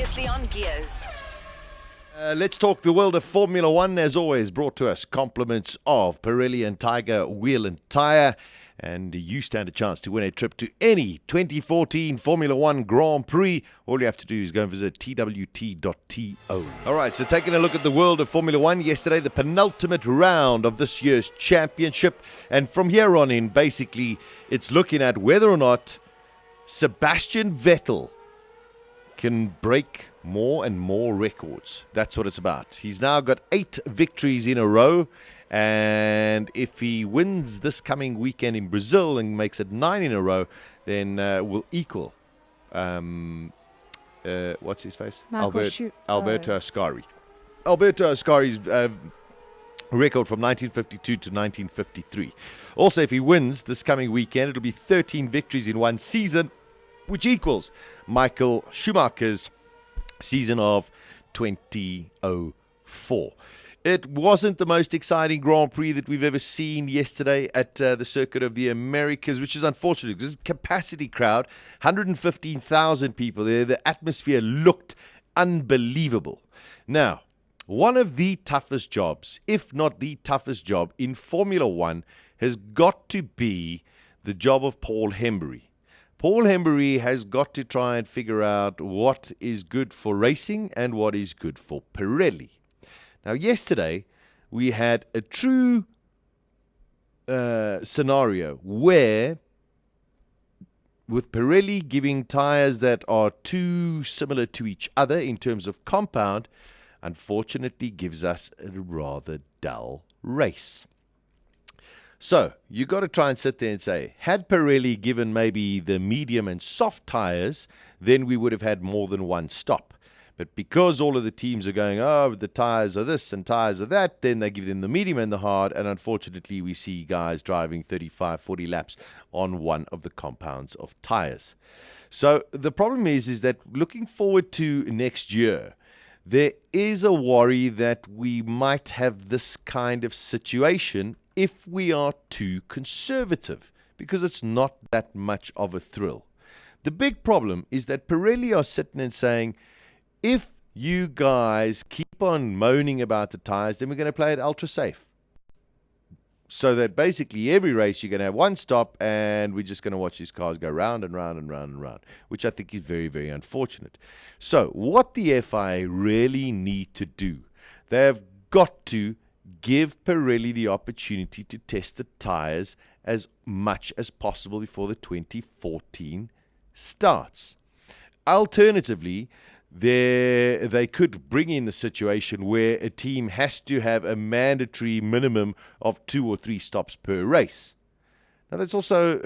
Previously on Gears. Let's talk the world of Formula One, as always, brought to us compliments of Pirelli and Tiger Wheel and Tyre. And you stand a chance to win a trip to any 2014 Formula One Grand Prix. All you have to do is go and visit twt.to. All right, so taking a look at the world of Formula One yesterday, the penultimate round of this year's championship. And from here on in, basically, it's looking at whether or not Sebastian Vettel can break more and more records. That's what it's about. He's now got 8 victories in a row. And if he wins this coming weekend in Brazil and makes it 9 in a row, then will equal, what's his face? Alberto Ascari. Alberto Ascari's record from 1952 to 1953. Also, if he wins this coming weekend, it'll be 13 victories in one season, which equals Michael Schumacher's season of 2004. It wasn't the most exciting Grand Prix that we've ever seen yesterday at the Circuit of the Americas, which is unfortunate because it's a capacity crowd, 115,000 people there. The atmosphere looked unbelievable. Now, one of the toughest jobs, if not the toughest job in Formula One, has got to be the job of Paul Hembury. Paul Hembury has got to try and figure out what is good for racing and what is good for Pirelli. Now, yesterday, we had a true scenario where, with Pirelli giving tyres that are too similar to each other in terms of compound, unfortunately gives us a rather dull race. So, you got to try and sit there and say, had Pirelli given maybe the medium and soft tyres, then we would have had more than one stop. But because all of the teams are going, oh, the tyres are this and tyres are that, then they give them the medium and the hard, and unfortunately we see guys driving 35, 40 laps on one of the compounds of tyres. So the problem is that looking forward to next year, there is a worry that we might have this kind of situation if we are too conservative, because it's not that much of a thrill. The big problem is that Pirelli are sitting and saying, if you guys keep on moaning about the tires, then we're going to play it ultra safe. So that basically every race you're going to have one stop and we're just going to watch these cars go round and round and round and round, which I think is very, very unfortunate. So what the FIA really need to do, they have got to give Pirelli the opportunity to test the tires as much as possible before the 2014 starts. Alternatively, they could bring in the situation where a team has to have a mandatory minimum of 2 or 3 stops per race. Now, that's also,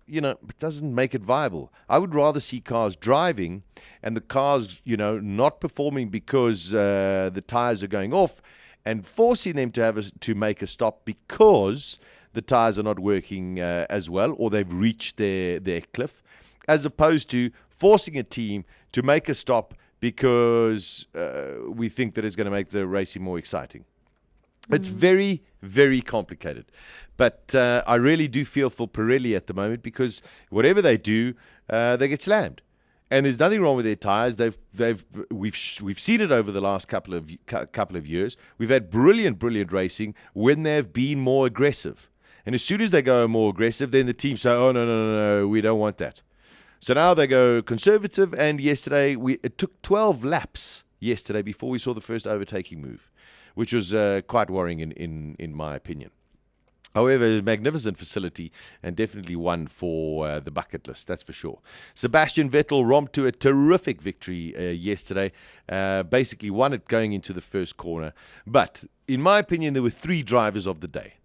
it doesn't make it viable. I would rather see cars driving and the cars, not performing because the tires are going off and forcing them to make a stop because the tires are not working as well or they've reached their cliff, as opposed to forcing a team to make a stop because we think that it's going to make the racing more exciting. It's very, very complicated. But I really do feel for Pirelli at the moment because whatever they do, they get slammed. And there's nothing wrong with their tires. We've seen it over the last couple of years. We've had brilliant racing when they've been more aggressive. And as soon as they go more aggressive, then the team say, oh, no, we don't want that. So now they go conservative, and yesterday it took 12 laps yesterday before we saw the first overtaking move, which was quite worrying in my opinion. However, a magnificent facility and definitely one for the bucket list, that's for sure. Sebastian Vettel romped to a terrific victory yesterday, basically won it going into the first corner. But in my opinion, there were 3 drivers of the day.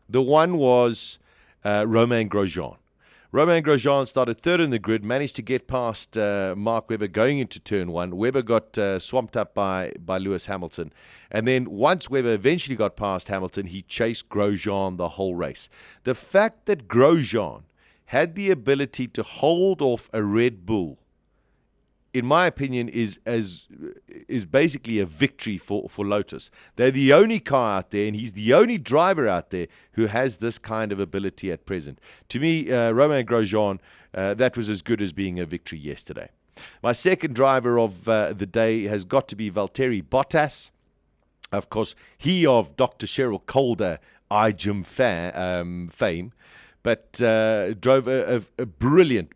The one was Romain Grosjean. Romain Grosjean started 3rd in the grid, managed to get past Mark Webber going into turn 1. Webber got swamped up by Lewis Hamilton. And then once Webber eventually got past Hamilton, he chased Grosjean the whole race. The fact that Grosjean had the ability to hold off a Red Bull, in my opinion, is basically a victory for Lotus. They're the only car out there, and he's the only driver out there who has this kind of ability at present. To me, Romain Grosjean, that was as good as being a victory yesterday. My second driver of the day has got to be Valtteri Bottas. Of course, he of Dr. Cheryl Calder iGym fame, but drove a brilliant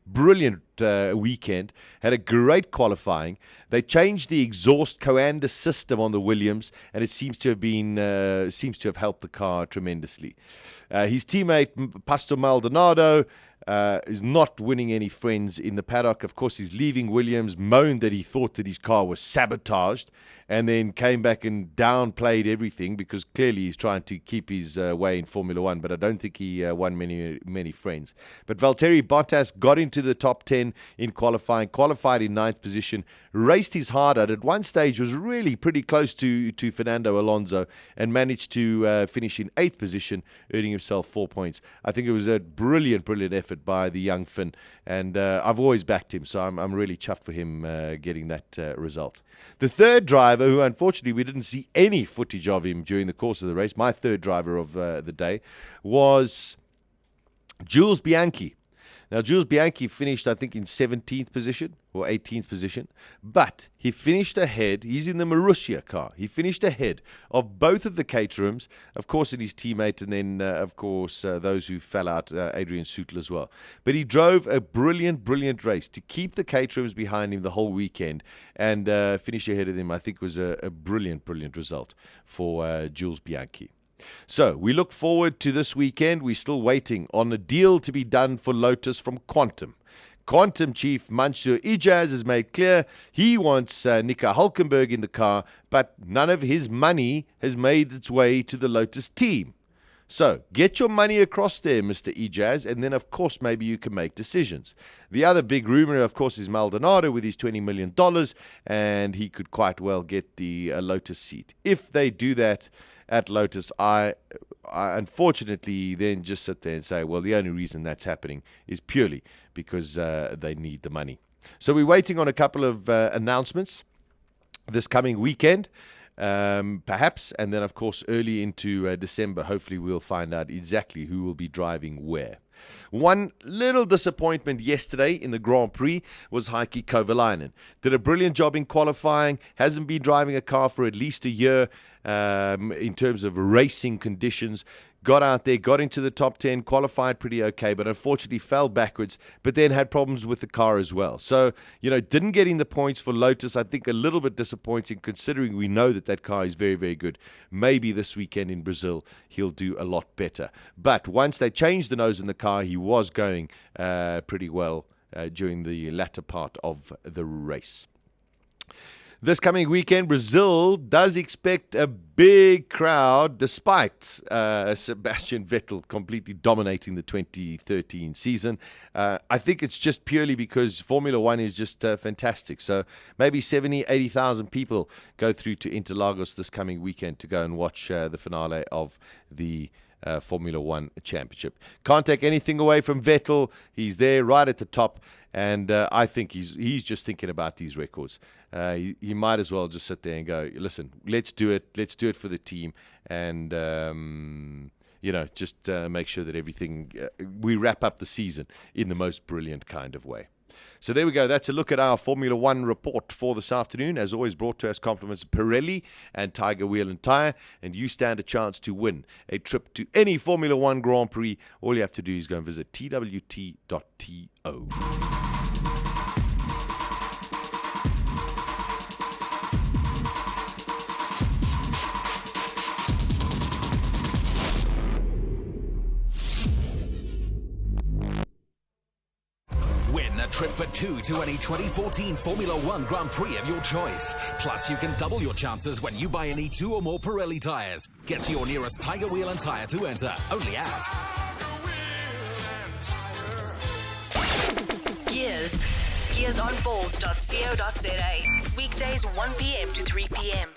weekend, had a great qualifying. They changed the exhaust Coanda system on the Williams, and it seems to have helped the car tremendously. His teammate Pastor Maldonado is not winning any friends in the paddock. Of course, he's leaving Williams, moaned that he thought that his car was sabotaged, and then came back and downplayed everything because clearly he's trying to keep his way in Formula One, but I don't think he won many friends. But Valtteri Bottas got into the top 10 in qualifying, qualified in 9th position, raced his heart out. At one stage was really pretty close to Fernando Alonso and managed to finish in 8th position, earning himself 4 points. I think it was a brilliant effort by the young Finn, and I've always backed him, so I'm really chuffed for him getting that result. The third driver, who unfortunately we didn't see any footage of him during the course of the race, my third driver of the day, was Jules Bianchi. Now, Jules Bianchi finished, I think, in 17th position or 18th position, but he finished ahead. He's in the Marussia car. He finished ahead of both of the Caterhams, of course, and his teammate, and then, of course, those who fell out, Adrian Sutil as well. But he drove a brilliant race to keep the Caterhams behind him the whole weekend and finish ahead of them. I think was a brilliant result for Jules Bianchi. So we look forward to this weekend. We're still waiting on a deal to be done for Lotus from Quantum. Quantum chief Mansour Ijaz has made clear he wants Nico Hulkenberg in the car, but none of his money has made its way to the Lotus team. So get your money across there, Mr. Ijaz, and then, of course, maybe you can make decisions. The other big rumor, of course, is Maldonado with his $20 million, and he could quite well get the Lotus seat. If they do that at Lotus, I unfortunately then just sit there and say, well, the only reason that's happening is purely because they need the money. So we're waiting on a couple of announcements this coming weekend, perhaps, and then, of course, early into December, hopefully we'll find out exactly who will be driving where. One little disappointment yesterday in the Grand Prix was Heikki Kovalainen. Did a brilliant job in qualifying, hasn't been driving a car for at least a year in terms of racing conditions. Got out there, got into the top 10, qualified pretty okay, but unfortunately fell backwards, but then had problems with the car as well. So, didn't get in the points for Lotus. I think a little bit disappointing considering we know that car is very good. Maybe this weekend in Brazil, he'll do a lot better. But once they changed the nose in the car, he was going pretty well during the latter part of the race. This coming weekend, Brazil does expect a big crowd despite Sebastian Vettel completely dominating the 2013 season. I think it's just purely because Formula One is just fantastic. So maybe 70,000, 80,000 people go through to Interlagos this coming weekend to go and watch the finale of the Formula One Championship. Can't take anything away from Vettel. He's there right at the top, and I think he's just thinking about these records. He might as well just sit there and go, listen, let's do it. Let's do it for the team, and just make sure that everything we wrap up the season in the most brilliant kind of way. So there we go. That's a look at our Formula One report for this afternoon. As always, brought to us compliments of Pirelli and Tiger Wheel and Tire. And you stand a chance to win a trip to any Formula One Grand Prix. All you have to do is go and visit twt.to. Trip for two to any 2014 Formula One Grand Prix of your choice. Plus, you can double your chances when you buy any 2 or more Pirelli tyres. Get to your nearest Tiger Wheel and Tyre to enter. Only at Gears. GearsOnBalls.co.za. Weekdays 1 p.m. to 3 p.m.